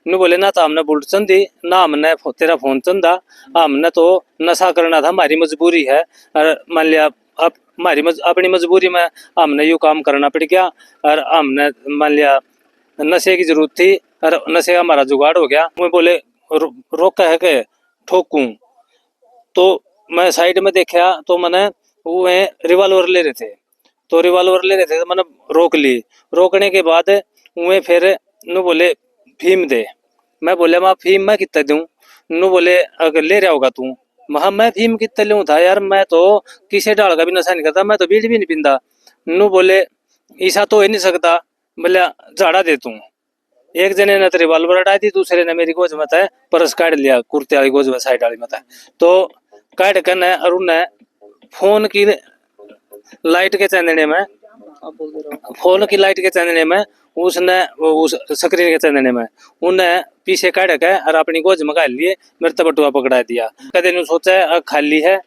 नु बोले ना तो हमने बुलेट चंदी ना हमने तेरा फोन चंदा, हमने तो नशा करना था, हमारी मजबूरी है। और मान लिया अब अपनी मजबूरी में हमने यू काम करना पड़ गया। और हमने मान लिया नशे की जरूरत थी और नशे का हमारा जुगाड़ हो गया। मैं बोले रोका है के ठोकूं, तो मैं साइड में देखा तो मैंने वो रिवॉल्वर ले रहे थे, तो रिवॉल्वर ले रहे थे तो मैंने रोक ली। रोकने के बाद वो फिर नु बोले फीम दे। मैं बोले माँ फीम मैं कितना दूं? नु बोले अगर ले रहा होगा तू। मैं फीम कितना लूं था यार, मैं तो किसी डाल का भी नशा नहीं करता, मैं तो बीड़ी भी नहीं पींदा। नु बोले ऐसा तो हो नहीं सकता, बोले झाड़ा दे तू। एक जने ने तो रिवॉल्वर हटाई थी, दूसरे ने मेरी गोज में था परस काट लिया, कुर्ते वाली गोज में साइड वाली में था। तो काट कर ने और उन्हें फोन की लाइट के चांदने में, फोन की लाइट के चांदने में उसने उस स्क्रीन के चांदने में उन्हें पीछे काट के और अपनी गोज में गाल लिए, मेरे तो बटुआ पकड़ा दिया। कदे ने सोचा खाली है,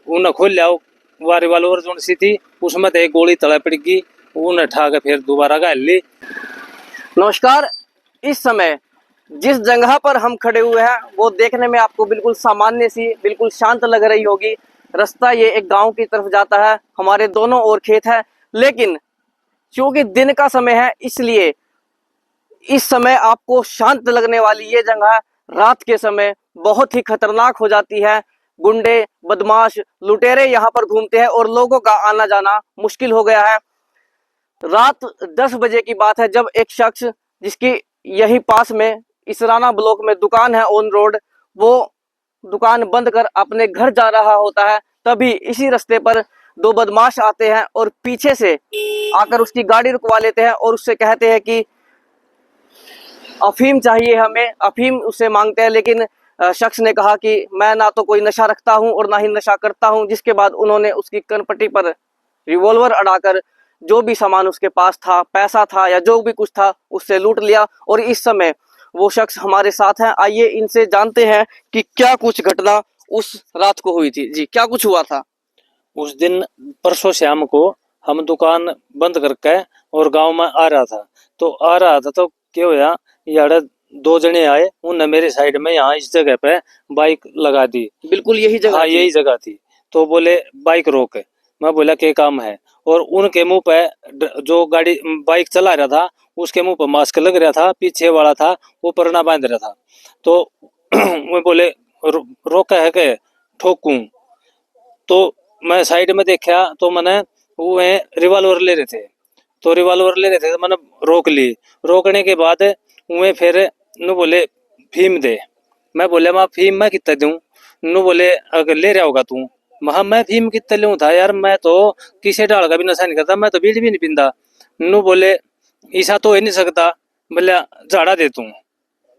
उन्हें खोल लिया। वो रिवॉल्वर जो सी थी उसमें तो एक गोली तला पड़ गई, उन्हें उठा के फिर दोबारा गाल ली। नमस्कार। इस समय जिस जगह पर हम खड़े हुए हैं वो देखने में आपको बिल्कुल सामान्य सी, बिल्कुल शांत लग रही होगी। रास्ता ये एक गांव की तरफ जाता है, हमारे दोनों ओर खेत है, लेकिन क्योंकि दिन का समय है इसलिए इस समय आपको शांत लगने वाली ये जगह रात के समय बहुत ही खतरनाक हो जाती है। गुंडे, बदमाश, लुटेरे यहाँ पर घूमते हैं और लोगों का आना जाना मुश्किल हो गया है। रात 10 बजे की बात है जब एक शख्स जिसकी यही पास में इसराना ब्लॉक में दुकान है ऑन रोड, वो दुकान बंद कर अपने घर जा रहा होता है। तभी इसी रास्ते पर दो बदमाश आते हैं और पीछे से आकर उसकी गाड़ी रुकवा लेते हैं और उससे कहते हैं कि अफीम चाहिए हमें, अफीम उससे मांगते हैं। लेकिन शख्स ने कहा कि मैं ना तो कोई नशा रखता हूं और ना ही नशा करता हूं। जिसके बाद उन्होंने उसकी कनपट्टी पर रिवॉल्वर अड़ाकर जो भी सामान उसके पास था, पैसा था या जो भी कुछ था, उससे लूट लिया। और इस समय वो शख्स हमारे साथ हैं, आइए इनसे जानते हैं कि क्या कुछ घटना उस रात को हुई थी। जी, क्या कुछ हुआ था उस दिन? परसों शाम को हम दुकान बंद करके और गांव में आ रहा था, तो क्या हुआ, यार दो जने आए, उनने मेरे साइड में यहाँ इस जगह पे बाइक लगा दी। बिल्कुल यही जगह? हाँ यही जगह थी। तो बोले बाइक रोक। मैं बोला क्या काम है? और उनके मुंह पे जो गाड़ी बाइक चला रहा था उसके मुंह पे मास्क लग रहा था, पीछे वाला था वो परना बांध रहा था। तो वो बोले रोका है के ठोकूं, तो मैं साइड में देखा तो मैंने वो रिवॉल्वर ले रहे थे, तो रिवॉल्वर ले रहे थे तो मैंने रोक ली। रोकने के बाद वो फिर नु बोले फीम दे। मैं बोले माँ फीम मैं कितना दूं? नु बोले अगर ले रहा होगा तू। मैं फीम कितना लूं था यार, मैं तो किसी डाल का भी नशा नहीं करता, मैं तो बीड़ी भी नहीं पींदा। नु बोले ऐसा तो हो नहीं सकता, बोले झाड़ा दे तू।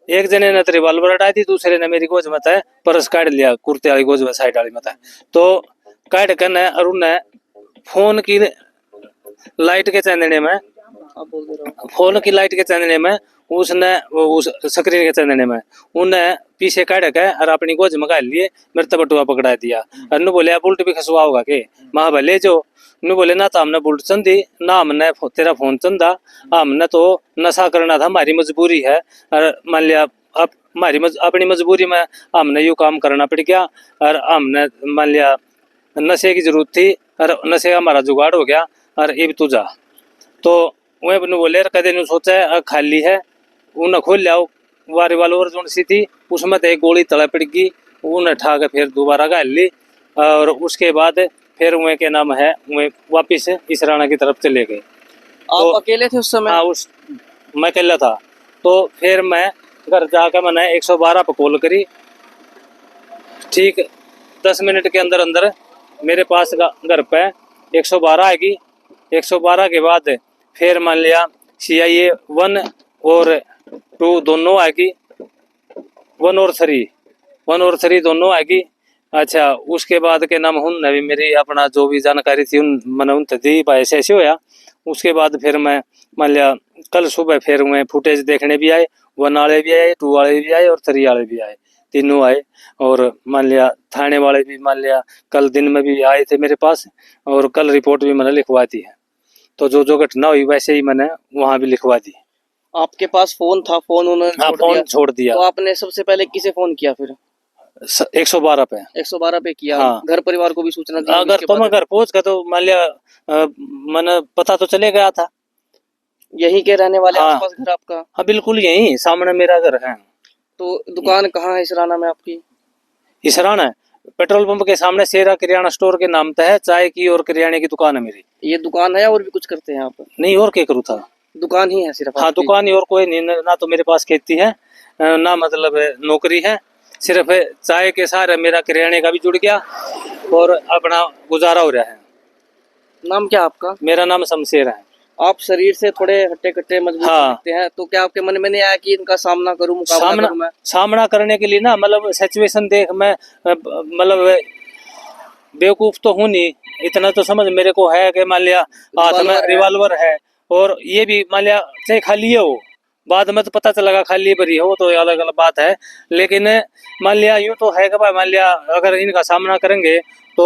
एक जने ने तो रिवॉल्वर हटाई थी, दूसरे ने मेरी गोज में था परस काट लिया, कुर्ते वाली गोज में साइड वाली में था। तो काट कर ने और उन्हें फोन की लाइट के चांदने में, फोन की लाइट के चांदने में उसने उस स्क्रीन के चांदने में उन्हें पीछे काट के और अपनी गोज में गाल लिए, मेरे तो बटुआ पकड़ा दिया। और नु बोले बुलेट भी खसवा होगा के? महा भले जो। नु बोले ना तो हमने बुलेट चंदी ना हमने तेरा फोन चंदा, हमने तो नशा करना था, हमारी मजबूरी है। और मान लिया अब अपनी मजबूरी में हमने यू काम करना पड़ गया। और हमने मान लिया नशे की जरूरत थी और नशे का हमारा जुगाड़ हो गया। और ये तू जा। तो वह बोले कदे ने सोचा खाली है, उन्हें खोल लिया। वो रिवॉल्वर जो सी थी उसमें तो एक गोली तला पड़ गई, उन्हें उठा के फिर दोबारा गाल ली। और उसके बाद फिर वह के नाम है वह वापिस इसराना की तरफ चले गए। तो आप अकेले थे उस समय? हाँ मैं अकेला था। तो फिर मैं घर जाकर मैंने 112 पर कॉल करी। ठीक 10 मिनट के अंदर अंदर मेरे पास घर पे 112 आएगी। 112 के बाद फिर मान लिया CIA 1 और 2 दोनों आएगी, 1 और 3 दोनों आएगी। अच्छा, उसके बाद के नाम उन भी मेरी अपना जो भी जानकारी थी उन मैंने उन दी, ऐसे ऐसे होया। उसके बाद फिर मैं मान लिया कल सुबह फिर मैं फुटेज देखने भी आए, 1 वाले भी आए, 2 वाले भी आए और 3 वाले भी आए, तीनों आए। और मान लिया थाने वाले भी मान लिया कल दिन में भी आए थे मेरे पास, और कल रिपोर्ट भी मैंने लिखवा दी है। तो जो जो घटना हुई वैसे ही मैंने वहाँ भी लिखवा दी। आपके पास फोन था, फोन उन्होंने हाँ, छोड़ फोन दिया, छोड़ दिया। तो आपने सबसे पहले किसे फोन किया फिर? 112 पे। 112 पे किया? हाँ। घर परिवार को भी सूचना दी होगी अगर इसके तो मैं बाद? घर पहुंच गया तो मान लिया मैंने पता तो चले गया था। यहीं के रहने वाले हाँ। आसपास घर आपका? हाँ, बिल्कुल यही सामने मेरा घर है। तो दुकान कहाँ है इसराना में आपकी? इसराना है, पेट्रोल पंप के सामने शेरा किराना स्टोर के नाम पे है, चाय की और किराने की दुकान है मेरी। ये दुकान है और भी कुछ करते हैं आप? नहीं, और क्या करूँ था। दुकान ही है सिर्फ हाँ, आपकी? दुकान ही, और कोई नहीं, ना तो मेरे पास खेती है, ना मतलब नौकरी है। सिर्फ चाय के साथ मेरा किराने का भी जुड़ गया और अपना गुजारा हो रहा है। नाम क्या आपका? मेरा नाम शमशेर है। आप शरीर से थोड़े हट्टे कट्टे मजबूत हाँ। दिखते हैं, तो क्या आपके मन में नहीं आया कि इनका सामना करूं, मुकाबला सामना करूं मैं? सामना करने के लिए ना, मतलब सिचुएशन देख मैं मतलब बेवकूफ तो हूँ नहीं, इतना तो समझ मेरे को है कि मान लिया हाथ में रिवॉल्वर है। रिवॉल्वर है, और ये भी मान लिया चाहे खाली है हो, बाद में तो पता चलेगा खाली भरी हो, तो अलग अलग बात है। लेकिन मान लिया यूं तो है कि भाई मान लिया अगर इनका सामना करेंगे तो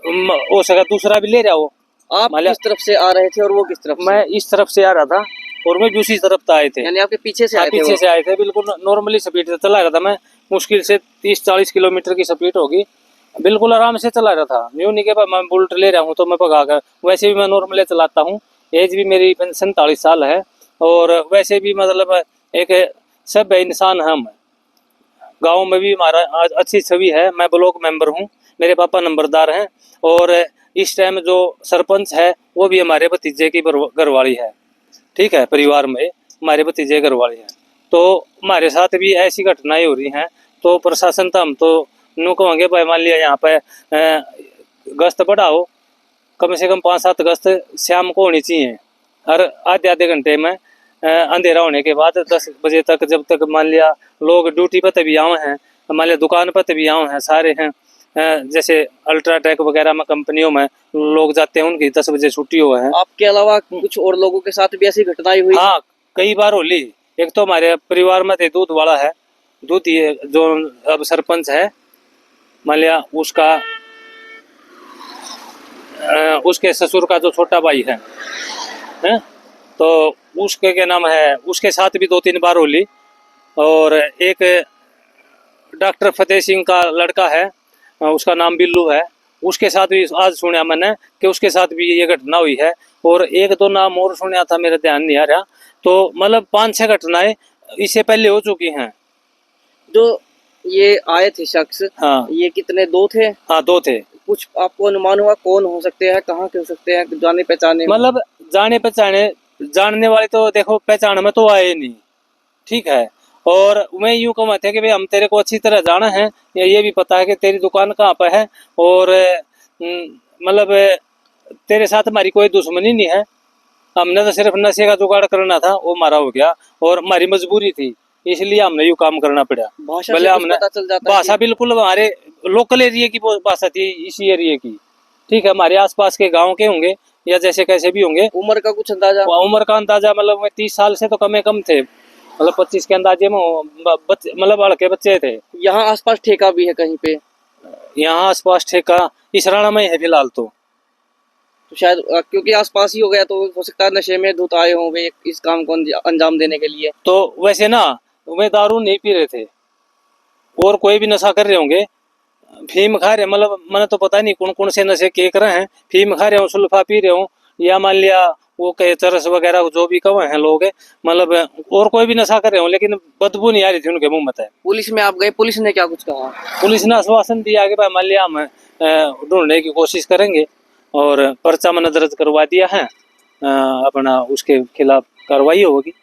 हो सका दूसरा भी ले रहा हो। आप मान लिया किस तरफ से आ रहे थे और वो किस तरफ से? मैं इस तरफ से आ रहा था और मैं दूसरी तरफ से आए थे। यानी आपके पीछे से हाँ, आए थे पीछे वो? से आए थे, बिल्कुल नॉर्मली स्पीड से चला रहा था मैं, मुश्किल से 30-40 किलोमीटर की स्पीड होगी, बिल्कुल आराम से चला रहा था। यूं नहीं कि भाई मैं बुलेट ले रहा हूँ तो मैं भगा कर, वैसे भी मैं नॉर्मली चलाता हूँ। एज भी मेरी 47 साल है, और वैसे भी मतलब एक सभ्य इंसान है। हम गाँव में भी हमारा आज अच्छी छवि है, मैं ब्लॉक मेंबर हूँ, मेरे पापा नंबरदार हैं, और इस टाइम जो सरपंच है वो भी हमारे भतीजे की घरवाली है। ठीक है, परिवार में हमारे भतीजे घरवाले हैं, तो हमारे साथ भी ऐसी घटनाएं हो रही हैं। तो प्रशासन तो हम तो यूँ कहेंगे भाई मान लिया यहाँ पे गश्त बढ़ाओ, कम से कम 5-7 गश्त शाम को होनी चाहिए, हर आधे आधे घंटे में। अंधेरा होने के बाद 10 बजे तक, जब तक मान लिया लोग ड्यूटी पर तभी आए हैं, मान लिया दुकान पर तभी आए हैं, सारे हैं। जैसे अल्ट्राटेक वगैरह में कंपनियों में लोग जाते हैं, उनकी 10 बजे छुट्टी हुआ है। आपके अलावा कुछ और लोगों के साथ भी ऐसी घटनाएं हुई? हाँ, कई बार होली। एक तो हमारे परिवार में दूध वाला है, दूध ये जो अब सरपंच है, मान लिया उसका उसके ससुर का जो छोटा भाई है, तो उसके क्या नाम है, उसके साथ भी 2-3 बार होली। और एक डॉक्टर फतेह सिंह का लड़का है, उसका नाम बिल्लू है, उसके साथ भी आज सुना मैंने कि उसके साथ भी ये घटना हुई है। और एक दो नाम और सुना था, मेरा ध्यान नहीं आ रहा। तो मतलब 5-6 घटनाएं इससे पहले हो चुकी हैं। जो ये आए थे शख्स, हाँ। ये कितने, दो थे? हाँ, 2 थे। कुछ आपको अनुमान हुआ कौन हो सकते हैं, कहाँ के हो सकते हैं, जाने पहचाने? मतलब जाने पहचाने, जानने वाले तो देखो पहचान में तो आए नहीं, ठीक है। और मैं यूं कहूँ थे कि भाई हम तेरे को अच्छी तरह जाना है, या ये भी पता है कि तेरी दुकान कहाँ पर है, और मतलब तेरे साथ हमारी कोई दुश्मनी नहीं है, हमने तो सिर्फ नशे का जुगाड़ करना था, वो हमारा हो गया, और हमारी मजबूरी थी, इसलिए हमने यूं काम करना पड़ा। भाषा भले से कुछ हमने पता चल जाता है भाषा बिल्कुल हमारे लोकल एरिया की भाषा थी, इसी एरिया की, ठीक है। हमारे आसपास के गांव के होंगे या जैसे कैसे भी होंगे। कि उम्र का कुछ अंदाजा? उम्र का अंदाजा मतलब 30 साल से तो कम थे, मतलब 25 के अंदाजे में बच्चे, मतलब लड़के बच्चे थे। यहाँ आसपास ठेका भी है कहीं पे? यहाँ आसपास ठेका इसराना में है फिलहाल तो शायद क्योंकि आसपास ही हो गया, तो हो सकता है नशे में धुत आए होंगे इस काम को अंजाम देने के लिए। तो वैसे ना वे दारू नहीं पी रहे थे, और कोई भी नशा कर रहे होंगे, फीम खा रहे, मतलब मैंने तो पता नहीं कौन कौन से नशे के कर रहे हैं, फीम खा रहे हो, सुल्फा पी रहे हो, या मान लिया वो कहे चरस वगैरह जो भी कहे हैं लोग, मतलब और कोई भी नशा कर रहे हो, लेकिन बदबू नहीं आ रही थी उनके मुंह में। पुलिस में आप गए, पुलिस ने क्या कुछ कहा? पुलिस ने आश्वासन दिया कि भाई मान लिया हम ढूंढने की कोशिश करेंगे, और पर्चा मैंने दर्ज करवा दिया है, अपना उसके खिलाफ कार्रवाई होगी।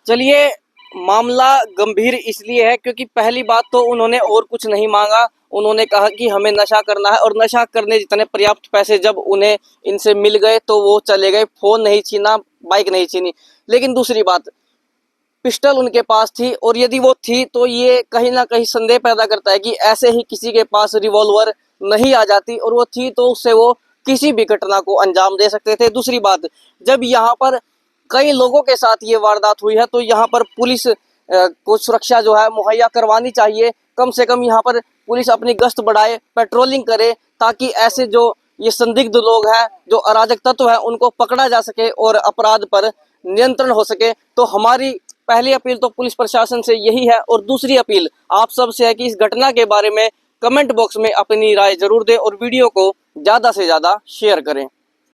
चलिए, मामला गंभीर इसलिए है क्योंकि पहली बात तो उन्होंने और कुछ नहीं मांगा, उन्होंने कहा कि हमें नशा करना है, और नशा करने जितने पर्याप्त पैसे जब उन्हें इनसे मिल गए तो वो चले गए। फोन नहीं छीना, बाइक नहीं छीनी। लेकिन दूसरी बात, पिस्टल उनके पास थी, और यदि वो थी तो ये कहीं ना कहीं संदेह पैदा करता है कि ऐसे ही किसी के पास रिवॉल्वर नहीं आ जाती, और वो थी तो उससे वो किसी भी घटना को अंजाम दे सकते थे। दूसरी बात, जब यहाँ पर कई लोगों के साथ ये वारदात हुई है तो यहाँ पर पुलिस को सुरक्षा जो है मुहैया करवानी चाहिए। कम से कम यहाँ पर पुलिस अपनी गश्त बढ़ाए, पेट्रोलिंग करे, ताकि ऐसे जो ये संदिग्ध लोग हैं, जो अराजक तत्व हैं, उनको पकड़ा जा सके और अपराध पर नियंत्रण हो सके। तो हमारी पहली अपील तो पुलिस प्रशासन से यही है, और दूसरी अपील आप सबसे है कि इस घटना के बारे में कमेंट बॉक्स में अपनी राय जरूर दें और वीडियो को ज़्यादा से ज़्यादा शेयर करें।